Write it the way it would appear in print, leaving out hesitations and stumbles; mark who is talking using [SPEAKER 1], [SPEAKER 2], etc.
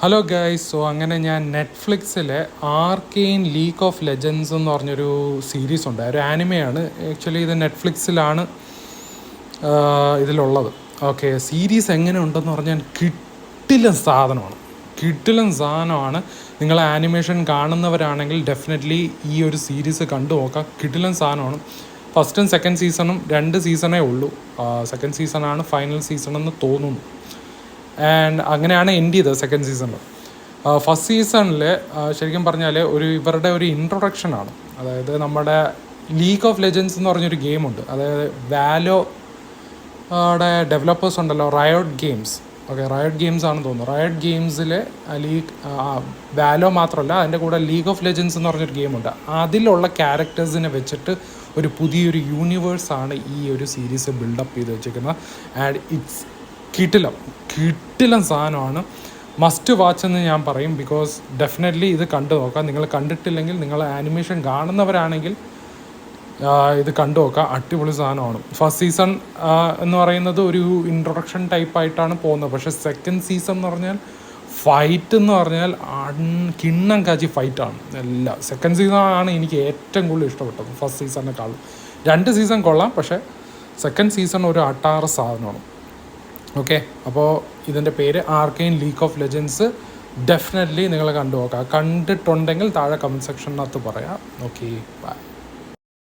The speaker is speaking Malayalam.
[SPEAKER 1] Hello guys. സോ അങ്ങനെ ഞാൻ നെറ്റ്ഫ്ലിക്സിലെ ആർക്കെയിൻ ലീഗ് ഓഫ് ലെജൻസ് എന്ന് പറഞ്ഞൊരു സീരീസ് ഉണ്ട്. ഒരു ആനിമയാണ്. ആക്ച്വലി ഇത് നെറ്റ്ഫ്ലിക്സിലാണ് ഇതിലുള്ളത്. ഓക്കെ, സീരീസ് എങ്ങനെ ഉണ്ടെന്ന് പറഞ്ഞാൽ കിട്ടിലൻ സാധനമാണ്. നിങ്ങൾ ആനിമേഷൻ കാണുന്നവരാണെങ്കിൽ ഡെഫിനറ്റ്ലി ഈ ഒരു സീരീസ് കണ്ടു നോക്കാം. കിട്ടിലൻ സാധനമാണ്. ഫസ്റ്റും സെക്കൻഡ് സീസണും 2 സീസണേ ഉള്ളൂ. സെക്കൻഡ് സീസണാണ് ഫൈനൽ സീസൺ എന്ന് തോന്നുന്നു. ആൻഡ് അങ്ങനെയാണ് എൻഡ് ചെയ്തത് സെക്കൻഡ് സീസണിൽ. ഫസ്റ്റ് സീസണിൽ ശരിക്കും പറഞ്ഞാൽ ഇവരുടെ ഒരു ഇൻട്രൊഡക്ഷനാണ്. അതായത് നമ്മുടെ ലീഗ് ഓഫ് ലെജൻസ് എന്ന് പറഞ്ഞൊരു ഗെയിമുണ്ട്. അതായത് വാലോയുടെ ഡെവലപ്പേഴ്സ് ഉണ്ടല്ലോ, riot games. Okay, riot games ആണെന്ന് തോന്നുന്നു. റയോട്ട് ഗെയിംസിൽ വാലോ മാത്രമല്ല, അതിൻ്റെ കൂടെ ലീഗ് ഓഫ് ലെജൻസ് എന്ന് പറഞ്ഞൊരു ഗെയിമുണ്ട്. അതിലുള്ള ക്യാരക്ടേഴ്സിനെ വെച്ചിട്ട് ഒരു പുതിയൊരു യൂണിവേഴ്സാണ് ഈ ഒരു സീരീസ് ബിൽഡപ്പ് ചെയ്ത് വെച്ചിരിക്കുന്നത്. ആൻഡ് ഇറ്റ്സ് കിട്ടിലൻ സാധനമാണ്. മസ്റ്റ് വാച്ച് എന്ന് ഞാൻ പറയും. ബിക്കോസ് ഡെഫിനറ്റ്ലി ഇത് കണ്ടു നോക്കാം. നിങ്ങൾ കണ്ടിട്ടില്ലെങ്കിൽ, നിങ്ങൾ ആനിമേഷൻ കാണുന്നവരാണെങ്കിൽ ഇത് കണ്ടു നോക്കാം. അടിപൊളി സാധനമാണ്. ഫസ്റ്റ് സീസൺ എന്ന് പറയുന്നത് ഒരു ഇൻട്രൊഡക്ഷൻ ടൈപ്പായിട്ടാണ് പോകുന്നത്. പക്ഷേ സെക്കൻഡ് സീസൺ എന്ന് പറഞ്ഞാൽ ഫൈറ്റ് എന്ന് പറഞ്ഞാൽ കിണ്ണം കാച്ചി ഫൈറ്റാണ് എല്ലാം. സെക്കൻഡ് സീസൺ ആണ് എനിക്ക് ഏറ്റവും കൂടുതൽ ഇഷ്ടപ്പെട്ടത് ഫസ്റ്റ് സീസണിനെക്കാളും. 2 സീസൺ കൊള്ളാം, പക്ഷേ സെക്കൻഡ് സീസൺ ഒരു അട്ടാറ് സാധനമാണ്. ഓക്കെ, അപ്പോൾ ഇതിൻ്റെ പേര് Arcane League of Legends. Definitely നിങ്ങൾ കണ്ടു നോക്കാം. കണ്ടിട്ടുണ്ടെങ്കിൽ താഴെ കമൻറ്റ് സെക്ഷനകത്ത് പറയാം. Okay, by.